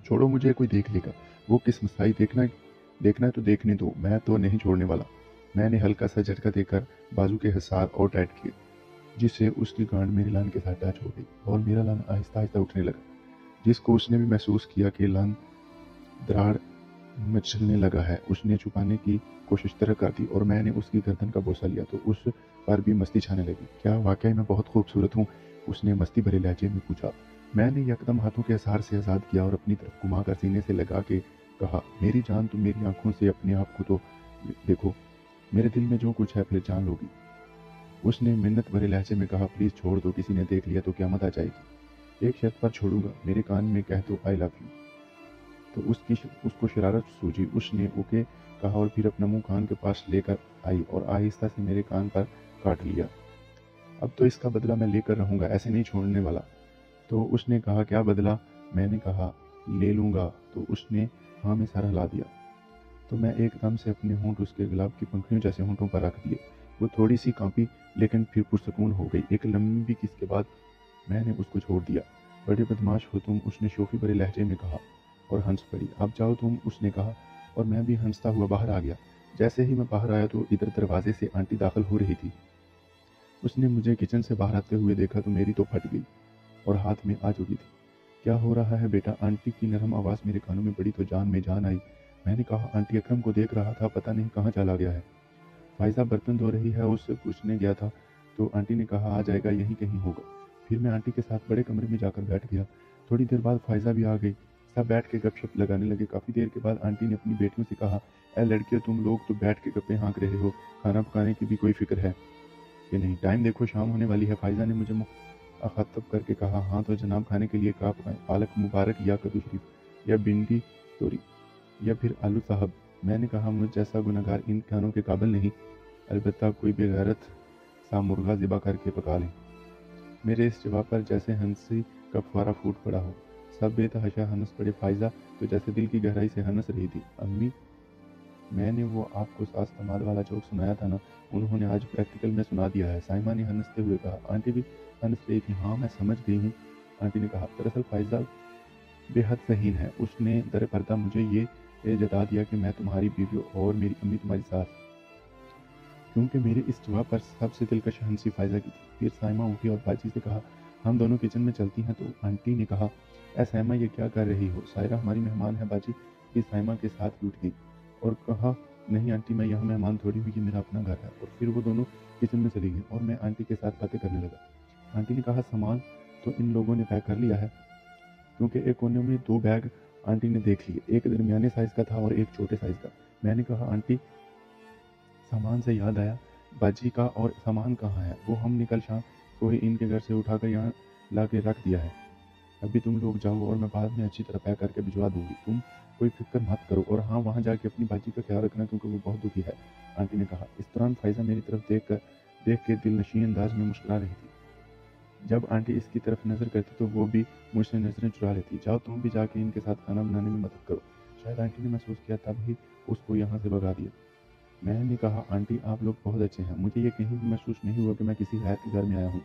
چھوڑو مجھے، کوئی دیکھ لے گا، وہ کس مسائی دیکھنا ہے تو دیکھنے دو، میں تو نہیں چھوڑنے والا۔ میں نے ہلکا سا جھٹکا دے کر بازو کے حصار اور ٹائٹ کیے، جس سے اس کی گانڈ میری لان کے ساتھ ٹچ ہو گئی اور میرا لان آہستہ آہستہ اٹھنے لگا، جس کو اس نے بھی محسوس کیا کہ لان دراڑ مچلنے لگا ہے۔ اس نے چھپانے کی کوشش طرح کر دی اور میں نے اس کی گردن کا بوسہ لیا تو اس پر بھی مستی چھانے لگی۔ کیا واقعی میں بہت خوبصورت ہوں؟ اس نے مستی بھرے لہجے میں پوچھا۔ میں نے یکدم ہاتھوں کے اثار سے آزاد کیا اور اپنی طرف گھما کر سینے سے لگا کے کہا، میری جان، تم میری آنکھوں سے اپنے آپ کو تو دیکھو، میرے دل میں جو کچھ ہے پھر جان لو گی۔ اس نے منت بھرے لہجے میں کہا، پلیز چھوڑ دو، کسی نے دیکھ لیا تو قیامت آ جائے گی۔ ایک شرط پر چھوڑوں گا، میرے کان میں کہہ دو آئی لو یو۔ تو اس کو شرارت سوجی، اس نے اوکے کہا اور پھر اپنا منہ کان کے پاس لے کر آئی اور آہستہ سے میرے کان پر کاٹ لیا۔ اب تو اس کا بدلہ میں لے کر رہوں گا، ایسے نہیں چھوڑنے والا۔ تو اس نے کہا، کیا بدلہ؟ میں نے کہا، لے لوں گا۔ تو اس نے ہاں میں سر ہلا دیا۔ تو میں ایک دم سے اپنے ہونٹ اس کے گلاب کی پنکھڑیوں جیسے ہونٹوں پر رکھ دیے۔ وہ تھوڑی سی کانپی لیکن پھر پرسکون ہو گئی۔ ایک لمبی کس کے بعد میں نے اس کو چھوڑ دیا۔ بڑے بدماش ہو تم، اس نے شوخی بھرے لہجے میں کہا اور ہنس پڑی۔ اب جاؤ تم، اس نے کہا اور میں بھی ہنستا ہوا باہر آ گیا۔ جیسے ہی میں باہر آیا تو ادھر دروازے سے آنٹی داخل ہو رہی تھی۔ اس نے مجھے کچن سے باہر آتے ہوئے دیکھا تو میری تو پھٹ گئی اور ہاتھ میں آ چکی تھی۔ کیا ہو رہا ہے بیٹا؟ آنٹی کی نرم آواز میرے کانوں میں پڑی تو جان میں جان آئی۔ میں نے کہا، آنٹی اکرم کو دیکھ رہا تھا، پتہ نہیں کہاں چلا گیا ہے۔ فائزہ برتن دھو رہی ہے، اس سے پوچھنے گیا تھا تو آنٹی نے کہا آ جائے گا، یہیں کہیں ہوگا۔ پھر میں آنٹی کے ساتھ بڑے کمرے میں جا کر بیٹھ گیا۔ تھوڑی دیر بعد فائزہ بھی آ گئی۔ سب بیٹھ کے گپ شپ لگانے لگے۔ کافی دیر کے بعد آنٹی نے اپنی بیٹیوں سے کہا، اے لڑکیوں، تم لوگ تو بیٹھ کے گپیں ہانک رہے ہو، کھانا پکانے کی بھی کوئی فکر ہے کہ نہیں؟ ٹائم دیکھو، شام ہونے والی ہے۔ فائزہ نے مجھے مخاطب کر کے کہا، ہاں تو جناب، کھانے کے لیے کیا پکائیں؟ پالک مبارک یا کدو شریف یا بھنڈی توری یا پھر آلو صاحب؟ میں نے کہا، مجھ جیسا گنہگار ان کھانوں کے قابل نہیں، البتہ کوئی بے غیرت سا مرغا ذبح کر کے پکا لیں۔ میرے اس جواب پر جیسے ہنسی کا فوارہ پھوٹ پڑا ہو۔ سب بے تحاشا ہنس پڑے۔ فائزہ تو جیسے دل کی گہرائی سے ہنس رہی تھی۔ امی، میں نے وہ آپ کو ساس داماد والا جوک سنایا تھا نا، انہوں نے آج پریکٹیکل میں سنا دیا ہے، سائمہ نے ہنستے ہوئے کہا۔ آنٹی بھی ہنس رہی تھی۔ ہاں میں سمجھ گئی ہوں، آنٹی نے کہا۔ دراصل فائزہ بے حد ذہین ہے، اس نے در پردہ مجھے یہ جتا دیا کہ میں تمہاری بیوی اور میری امی تمہاری ساس، کیونکہ میرے اس جواب پر سب سے دلکش ہنسی فائزہ کی تھی۔ پھر سائمہ اٹھی اور باجی سے کہا، ہم دونوں کچن میں چلتی ہیں۔ تو آنٹی نے کہا، اے سائمہ، یہ کیا کر رہی ہو؟ سائرہ ہماری مہمان ہے باجی۔ پھر سائمہ کے ساتھ اٹھ گئی اور کہا، نہیں آنٹی، میں یہاں مہمان تھوڑی ہوئی، یہ میرا اپنا گھر ہے۔ اور پھر وہ دونوں کچن میں چلی گئی اور میں آنٹی کے ساتھ باتیں کرنے لگا۔ آنٹی نے کہا، سامان تو ان لوگوں نے پیک کر لیا ہے؟ کیونکہ ایک کونے میں 2 بیگ آنٹی نے دیکھ لیے، ایک درمیانے سائز کا تھا اور ایک چھوٹے سائز کا۔ میں نے کہا، آنٹی، سامان سے یاد آیا، باجی کا اور سامان کہاں ہے؟ وہ ہم نے کل شام کو ہی ان کے گھر سے اٹھا کر یہاں لا کے رکھ دیا ہے۔ ابھی تم لوگ جاؤ اور میں بعد میں اچھی طرح پیک کر کے بھجوا دوں گی، تم کوئی فکر مت کرو، اور ہاں وہاں جا کے اپنی باجی کا خیال رکھنا کیونکہ وہ بہت دکھی ہے، آنٹی نے کہا۔ اس دوران فائزہ میری طرف دیکھ کے دل نشین انداز میں مسکرا رہی تھی۔ جب آنٹی اس کی طرف نظر کرتی تو وہ بھی مجھ سے نظریں چرا لیتی۔ جاؤ تم بھی جا کے ان کے ساتھ کھانا بنانے میں مدد کرو۔ شاید آنٹی نے محسوس کیا، تب ہی اس کو یہاں سے بھگا دیا۔ میں نے کہا، آنٹی آپ لوگ بہت اچھے ہیں، مجھے یہ کہیں بھی محسوس نہیں ہوا کہ میں کسی غیر کے گھر میں آیا ہوں،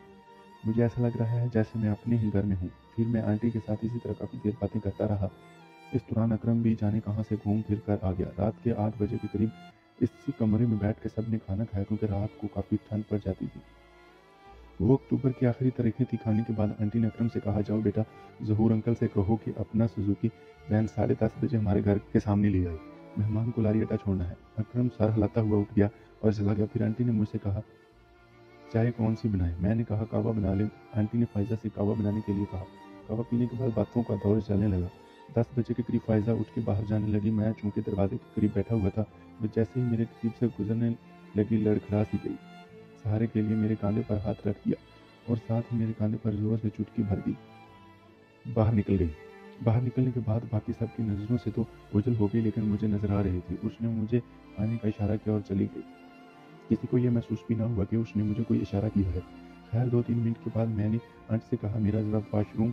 مجھے ایسا لگ رہا ہے جیسے میں اپنے ہی گھر میں ہوں۔ پھر میں آنٹی کے ساتھ اسی طرح کافی دیر باتیں کرتا رہا۔ اس دوران اکرم بھی جانے کہاں سے گھوم پھر کر آ گیا۔ رات کے 8 بجے کے قریب اسی کمرے میں بیٹھ کے سب نے کھانا کھایا کیونکہ رات کو کافی ٹھنڈ پڑ جاتی تھی۔ وہ اکتوبر کی آخری تاریخیں تھی۔ کھانے کے بعد آنٹی نے اکرم سے کہا، جاؤ بیٹا، ظہور انکل سے کہو کہ اپنا سوزوکی وین 10:30 بجے ہمارے گھر کے سامنے لے آئے، مہمان کو لاری اٹا چھوڑنا ہے۔ اکرم سر ہلاتا ہوا اٹھ گیا اور چلا گیا۔ پھر آنٹی نے مجھ سے کہا، چائے کون سی بنائیں؟ میں نے کہا، قہوہ بنا لیں۔ آنٹی نے فائزہ سے قہوہ بنانے کے لیے کہا۔ قہوہ پینے کے بعد باتوں کا دور چلنے لگا۔ 10 بجے کے قریب فائزہ اٹھ کے باہر جانے لگی۔ میں چونکہ دروازے کے قریب بیٹھا ہوا تھا، وہ جیسے ہی میرے قریب سے گزرنے لگی لڑکھڑا سی گئی، سہارے کے لیے میرے کاندھے پر ہاتھ رکھ دیا اور ساتھ ہی میرے کاندھے پر زور سے چٹکی بھر دی۔ باہر نکل گئی۔ باہر نکلنے کے بعد باقی سب کی نظروں سے تو اوجھل ہو گئی لیکن مجھے نظر آ رہی تھی۔ اس نے مجھے آنے کا اشارہ کیا اور چلی گئی۔ کسی کو یہ محسوس بھی نہ ہوا کہ اس نے مجھے کوئی اشارہ کیا ہے۔ خیر 2-3 منٹ کے بعد میں نے آنٹی سے کہا، میرا ذرا واش روم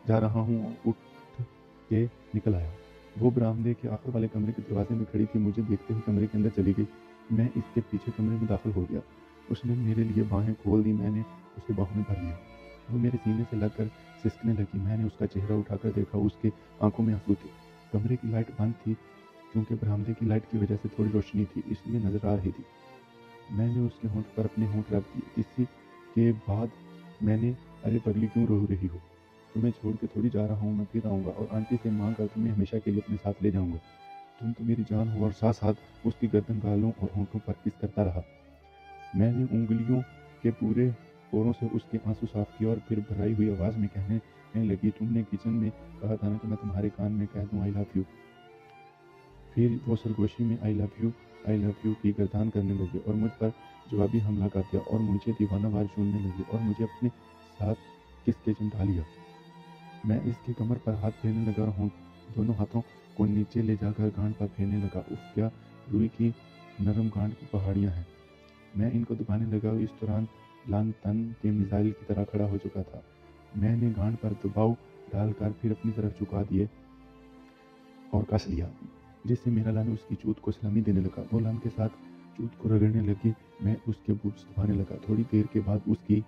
جا رہا ہوں، اور اٹھ کے نکل آیا۔ وہ برآمدے کے آخر والے کمرے کے دروازے میں کھڑی تھی، مجھے دیکھتے ہی کمرے کے اندر چلی گئی۔ میں اس کے پیچھے کمرے میں داخل ہو گیا۔ اس نے میرے لیے باہیں کھول دی، میں نے اسے باہوں میں بھر لیا۔ وہ میرے سینے سے لگ کر سسکنے لگی۔ میں نے اس کا چہرہ اٹھا کر دیکھا، اس کے آنکھوں میں آنسو تھے۔ کمرے کی لائٹ بند تھی کیونکہ برآمدے کی لائٹ کی وجہ سے تھوڑی روشنی تھی، اس لیے نظر آ رہی تھی۔ میں نے اس کے ہونٹ پر اپنے ہونٹ رکھ دیے۔ اسی کے بعد میں نے ارے پگلی کیوں رو رہی ہو؟ تمہیں چھوڑ کے تھوڑی جا رہا ہوں، میں پھر آؤں گا اور آنٹی سے مانگ کر تمہیں ہمیشہ کے لیے اپنے ساتھ لے جاؤں گا۔ تم تو میری جان ہو۔ اور ساتھ ساتھ اس کی گردن، گالوں اور ہونٹوں پر کس کرتا رہا۔ میں نے انگلیوں کے پورے پوروں سے اس کے آنسو صاف کیا اور پھر بھرائی ہوئی آواز میں کہنے لگی، تم نے کچن میں کہا تھا نا کہ میں تمہارے کان میں کہہ دوں آئی لو یو۔ پھر وہ سرگوشی میں آئی لو یو کی گردان کرنے لگے اور مجھ پر جوابی حملہ کر دیا اور مجھے دیوانہ وار چومنے لگے اور مجھے اپنے ساتھ کس کے چمٹا لیا۔ میں اس کے کمر پر ہاتھ پھیرنے لگا اور دونوں ہاتھوں کو نیچے لے جا کر گانڈ پر پھیرنے لگا۔ اف، کیا روئی کی نرم گانڈ کی پہاڑیاں ہیں۔ میں ان کو دبانے لگا اور اس دوران لان تن کے میزائل کی طرح کھڑا ہو چکا تھا۔ میں نے گانڈ پر دباؤ ڈال کر پھر اپنی طرف جھکا دیے اور کس لیا، جس سے میرا لان اس کی چوت کو سلامی دینے لگا۔ وہ لان کے ساتھ چوت کو رگڑنے لگی۔ میں اس کے بوٹس دبانے لگا۔ تھوڑی دیر کے بعد اس کی